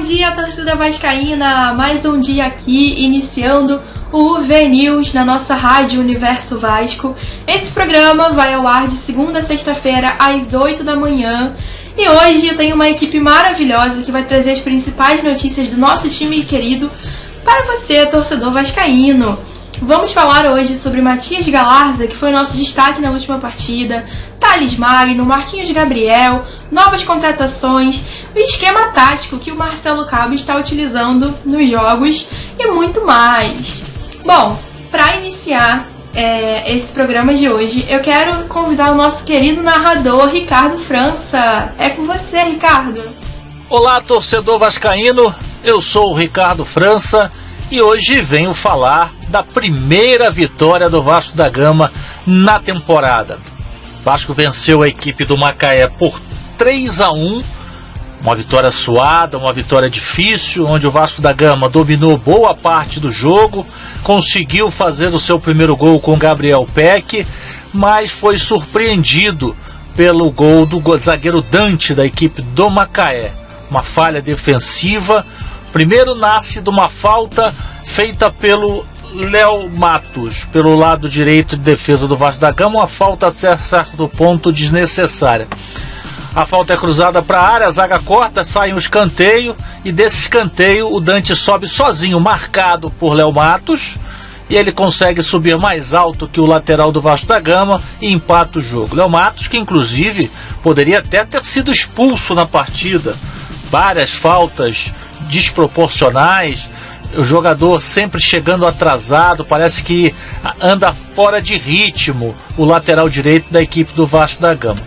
Bom dia, torcida vascaína! Mais um dia aqui, iniciando o UV News na nossa rádio Universo Vasco. Esse programa vai ao ar de segunda a sexta-feira, às 8 da manhã. E hoje eu tenho uma equipe maravilhosa que vai trazer as principais notícias do nosso time querido para você, torcedor vascaíno. Vamos falar hoje sobre Matias Galarza, que foi o nosso destaque na última partida, Thales Magno, Marquinhos Gabriel, novas contratações, o esquema tático que o Marcelo Cabo está utilizando nos jogos e muito mais. Bom, para iniciar esse programa de hoje, eu quero convidar o nosso querido narrador Ricardo França. É com você, Ricardo. Olá, torcedor vascaíno, eu sou o Ricardo França e hoje venho falar da primeira vitória do Vasco da Gama na temporada. O Vasco venceu a equipe do Macaé por 3-1, uma vitória suada, uma vitória difícil, onde o Vasco da Gama dominou boa parte do jogo, conseguiu fazer o seu primeiro gol com Gabriel Peck, mas foi surpreendido pelo gol do zagueiro Dante da equipe do Macaé. Uma falha defensiva. Primeiro nasce de uma falta feita pelo Léo Matos, pelo lado direito de defesa do Vasco da Gama, uma falta a certo ponto desnecessária. A falta é cruzada para a área, a zaga corta, sai um escanteio, e desse escanteio o Dante sobe sozinho, marcado por Léo Matos, e ele consegue subir mais alto que o lateral do Vasco da Gama e empata o jogo. Léo Matos, que inclusive poderia até ter sido expulso na partida, várias faltas desproporcionais, o jogador sempre chegando atrasado, parece que anda fora de ritmo, o lateral direito da equipe do Vasco da Gama.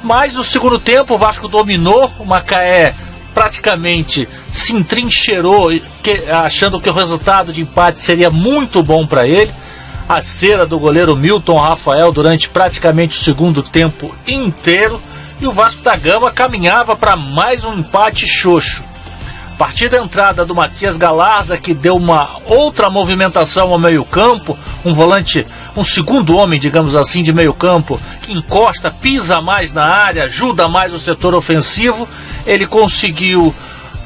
Mas no segundo tempo o Vasco dominou, o Macaé praticamente se entrincheirou, achando que o resultado de empate seria muito bom para ele. A cera do goleiro Milton Rafael durante praticamente o segundo tempo inteiro, e o Vasco da Gama caminhava para mais um empate xoxo. A partir da entrada do Matias Galarza, que deu uma outra movimentação ao meio-campo, um volante, um segundo homem, digamos assim, de meio-campo, que encosta, pisa mais na área, ajuda mais o setor ofensivo, ele conseguiu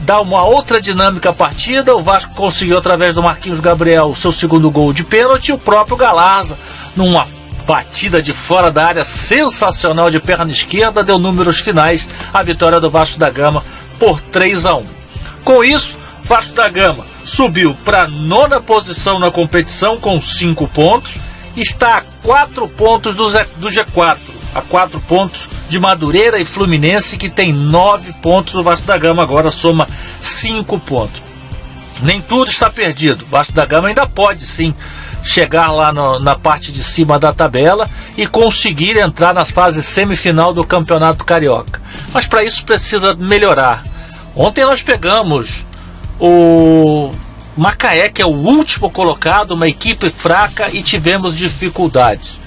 dar uma outra dinâmica à partida. O Vasco conseguiu, através do Marquinhos Gabriel, o seu segundo gol de pênalti, e o próprio Galarza, numa batida de fora da área sensacional de perna esquerda, deu números finais à vitória do Vasco da Gama por 3-1. Com isso, Vasco da Gama subiu para a 9ª posição na competição com 5 pontos, está a 4 pontos do G4, a 4 pontos de Madureira e Fluminense, que tem 9 pontos. O Vasco da Gama agora soma 5 pontos. Nem tudo está perdido, o Vasco da Gama ainda pode sim chegar lá na parte de cima da tabela e conseguir entrar na fase semifinal do Campeonato Carioca. Mas para isso precisa melhorar. Ontem nós pegamos o Macaé, que é o último colocado, uma equipe fraca, e tivemos dificuldades.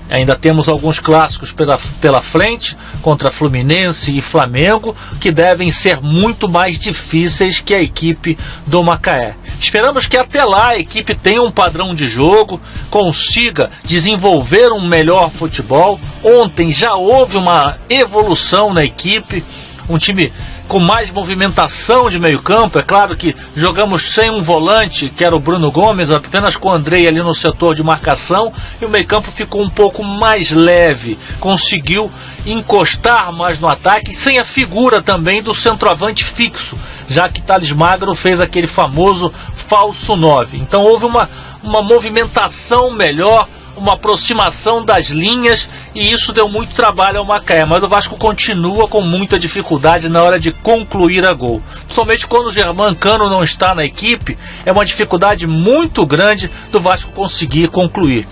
Ainda temos alguns clássicos pela frente, contra Fluminense e Flamengo, que devem ser muito mais difíceis que a equipe do Macaé. Esperamos que até lá a equipe tenha um padrão de jogo, consiga desenvolver um melhor futebol. Ontem já houve uma evolução na equipe, um time com mais movimentação de meio campo. É claro que jogamos sem um volante, que era o Bruno Gomes, apenas com o Andrei ali no setor de marcação, e o meio campo ficou um pouco mais leve, conseguiu encostar mais no ataque, sem a figura também do centroavante fixo, já que Thales Magno fez aquele famoso falso 9. Então houve uma movimentação melhor, uma aproximação das linhas, e isso deu muito trabalho ao Macaé. Mas o Vasco continua com muita dificuldade na hora de concluir a gol, principalmente quando o Germán Cano não está na equipe. É uma dificuldade muito grande do Vasco conseguir concluir.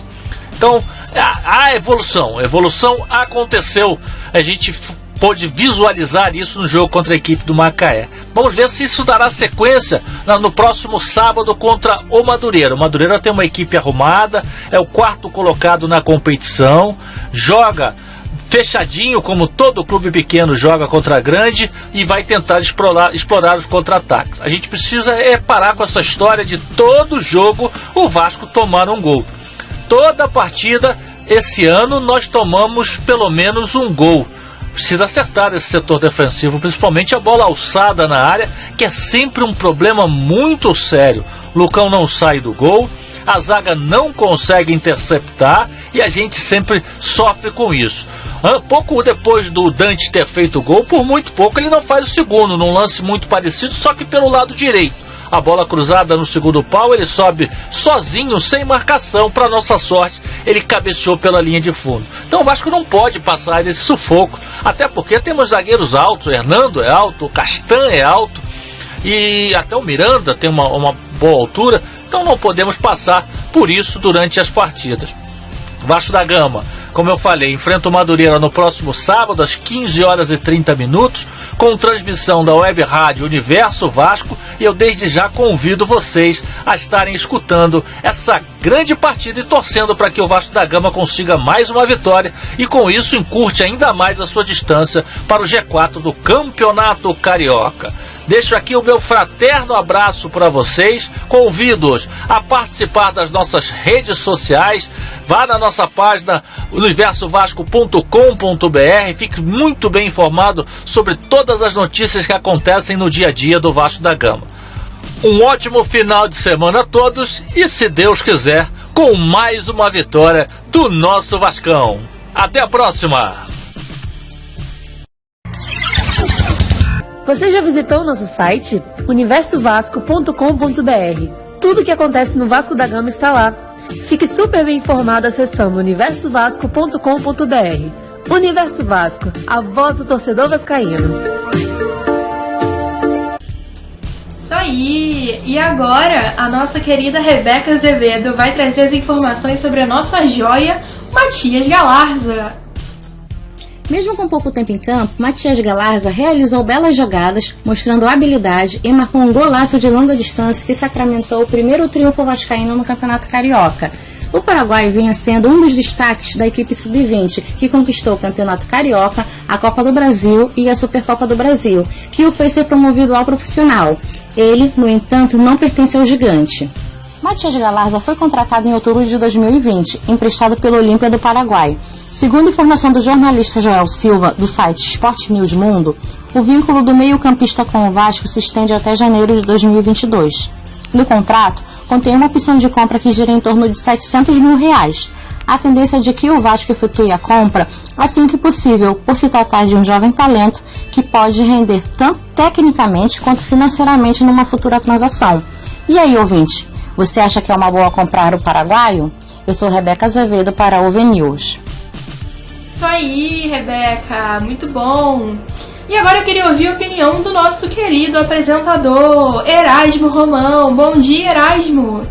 Então a evolução aconteceu, a gente pôde visualizar isso no jogo contra a equipe do Macaé. Vamos ver se isso dará sequência no próximo sábado contra o Madureira. O Madureira tem uma equipe arrumada, é o 4º colocado na competição, joga fechadinho, como todo clube pequeno joga contra grande, e vai tentar explorar os contra-ataques. A gente precisa parar com essa história de todo jogo o Vasco tomar um gol. Toda partida esse ano nós tomamos pelo menos um gol. precisa acertar esse setor defensivo, principalmente a bola alçada na área, que é sempre um problema muito sério. Lucão não sai do gol, a zaga não consegue interceptar e a gente sempre sofre com isso. Pouco depois do Dante ter feito o gol, por muito pouco ele não faz o segundo, num lance muito parecido, só que pelo lado direito. A bola cruzada no segundo pau, ele sobe sozinho, sem marcação. Para nossa sorte, ele cabeceou pela linha de fundo. Então o Vasco não pode passar desse sufoco, até porque temos zagueiros altos. O Hernando é alto, o Castan é alto e até o Miranda tem uma boa altura. Então não podemos passar por isso durante as partidas. Vasco da Gama, como eu falei, enfrenta o Madureira no próximo sábado às 15h30, com transmissão da Web Rádio Universo Vasco, e eu desde já convido vocês a estarem escutando essa grande partida e torcendo para que o Vasco da Gama consiga mais uma vitória e com isso encurte ainda mais a sua distância para o G4 do Campeonato Carioca. Deixo aqui o meu fraterno abraço para vocês, convido-os a participar das nossas redes sociais, vá na nossa página universovasco.com.br, fique muito bem informado sobre todas as notícias que acontecem no dia a dia do Vasco da Gama. Um ótimo final de semana a todos e, se Deus quiser, com mais uma vitória do nosso Vascão. Até a próxima! Você já visitou o nosso site? universovasco.com.br. Tudo o que acontece no Vasco da Gama está lá. Fique super bem informado acessando universovasco.com.br. Universo Vasco, a voz do torcedor vascaíno. Isso aí! E agora, a nossa querida Rebeca Azevedo vai trazer as informações sobre a nossa joia, Matias Galarza. Mesmo com pouco tempo em campo, Matias Galarza realizou belas jogadas, mostrando habilidade e marcou um golaço de longa distância que sacramentou o primeiro triunfo vascaíno no Campeonato Carioca. O paraguaio vinha sendo um dos destaques da equipe sub-20, que conquistou o Campeonato Carioca, a Copa do Brasil e a Supercopa do Brasil, que o fez ser promovido ao profissional. Ele, no entanto, não pertence ao gigante. Matias Galarza foi contratado em outubro de 2020, emprestado pelo Olímpia do Paraguai. Segundo informação do jornalista Joel Silva, do site Sport News Mundo, o vínculo do meio-campista com o Vasco se estende até janeiro de 2022. No contrato, contém uma opção de compra que gira em torno de R$700 mil. A tendência é de que o Vasco efetue a compra assim que possível, por se tratar de um jovem talento que pode render tanto tecnicamente quanto financeiramente numa futura transação. E aí, ouvinte, você acha que é uma boa comprar o paraguaio? Eu sou Rebeca Azevedo para o VNews. Isso aí, Rebeca, muito bom! E agora eu queria ouvir a opinião do nosso querido apresentador, Erasmo Romão. Bom dia, Erasmo!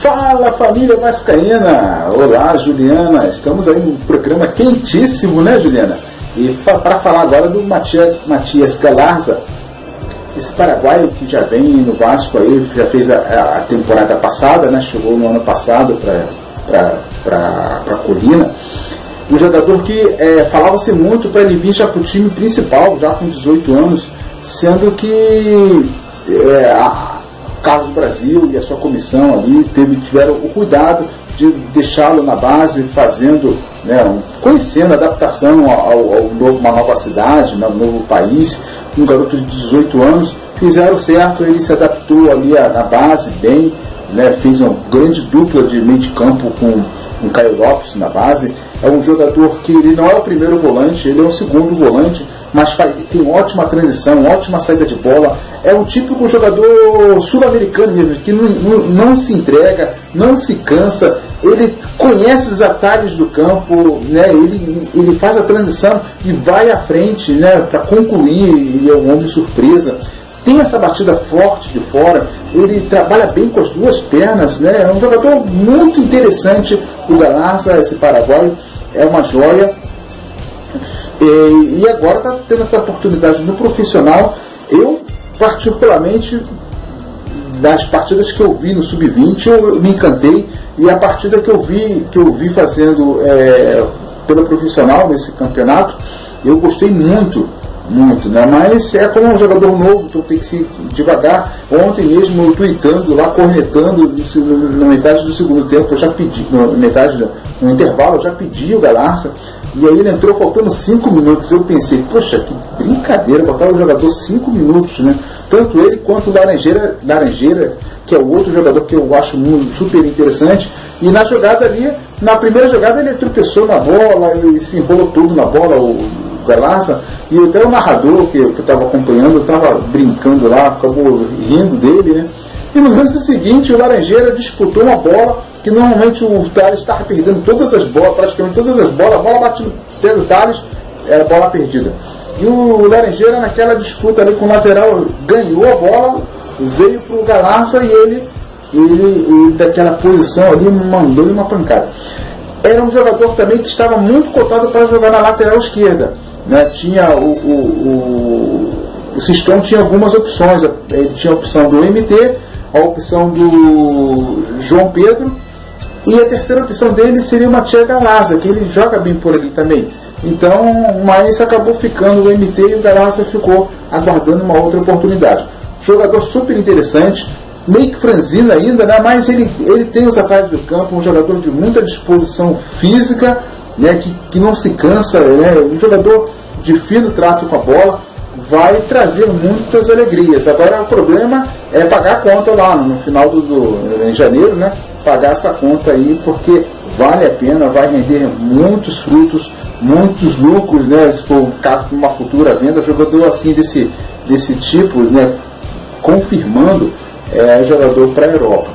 Fala, família vascaína! Olá, Juliana! Estamos aí num programa quentíssimo, né, Juliana? E para falar agora do Matias Galarza, esse paraguaio que já vem no Vasco aí, já fez a temporada passada, né? Chegou no ano passado para Colina. Um jogador que falava-se muito para ele vir já para o time principal, já com 18 anos, sendo que a Carlos Brasil e a sua comissão ali tiveram o cuidado de deixá-lo na base, fazendo, né, conhecendo a adaptação uma nova cidade, um novo país. Um garoto de 18 anos, fizeram certo, ele se adaptou ali na base bem, né, fez uma grande dupla de meio de campo com o Caio Lopes na base. É um jogador que ele não é o primeiro volante, ele é o segundo volante, mas tem ótima transição, ótima saída de bola. É um típico jogador sul-americano mesmo, que não se entrega, não se cansa, ele conhece os atalhos do campo, né? Ele faz a transição e vai à frente, né, para concluir. Ele é um homem surpresa, tem essa batida forte de fora, ele trabalha bem com as duas pernas, né? É um jogador muito interessante. O Galarza, esse paraguaio, é uma joia. E agora está tendo essa oportunidade no profissional. Eu, particularmente, das partidas que eu vi no Sub-20, eu me encantei. E a partida que eu vi fazendo pelo profissional nesse campeonato, eu gostei muito, né? Mas é como um jogador novo, então tem que ser devagar. Ontem mesmo eu tweetando lá, cornetando na metade do segundo tempo, eu já pedi, no intervalo eu já pedi o Galarza E aí ele entrou faltando 5 minutos. Eu pensei, poxa, que brincadeira, botar o jogador 5 minutos, né? Tanto ele quanto o Laranjeira, que é o outro jogador que eu acho super interessante. E na jogada ali, na primeira jogada ele tropeçou na bola, ele se enrolou tudo na bola, o Galarza. E até o narrador que eu estava acompanhando, estava brincando lá, acabou rindo dele, né? E no lance seguinte, o Laranjeira disputou uma bola que normalmente o Thales estava perdendo todas as bolas, praticamente todas as bolas, a bola bate no pé do Thales, era bola perdida. E o Laranjeira, naquela disputa ali com o lateral, ganhou a bola, veio para o Galarza e ele daquela posição ali mandou-lhe uma pancada. Era um jogador também que estava muito cotado para jogar na lateral esquerda, né? Tinha o Siston tinha algumas opções. Ele tinha a opção do MT, a opção do João Pedro, e a terceira opção dele seria o Matias Galarza, que ele joga bem por ali também. Então, mas acabou ficando o MT e o Galarza ficou aguardando uma outra oportunidade. Jogador super interessante, meio que franzino ainda, né? Mas ele tem os atalhos do campo, um jogador de muita disposição física, né? Que não se cansa, né? Um jogador de fino trato com a bola, vai trazer muitas alegrias. Agora o problema é pagar a conta lá no final em janeiro, né? Pagar essa conta aí, porque vale a pena, vai render muitos frutos, muitos lucros, né? Se for o caso de uma futura venda, jogador assim desse tipo, né? Confirmando, jogador para a Europa.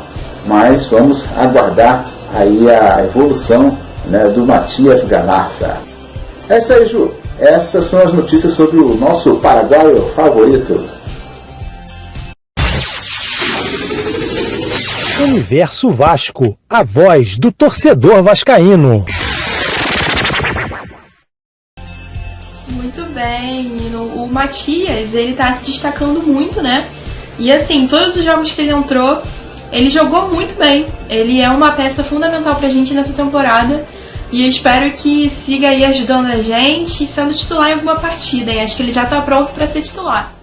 Mas vamos aguardar aí a evolução, né, do Matias Galarza. É isso aí, Ju. Essas são as notícias sobre o nosso paraguaio favorito. Universo Vasco, a voz do torcedor vascaíno. Muito bem, o Matias, ele tá se destacando muito, né? E assim, todos os jogos que ele entrou, ele jogou muito bem. Ele é uma peça fundamental pra gente nessa temporada. E eu espero que siga aí ajudando a gente, sendo titular em alguma partida. E acho que ele já tá pronto pra ser titular.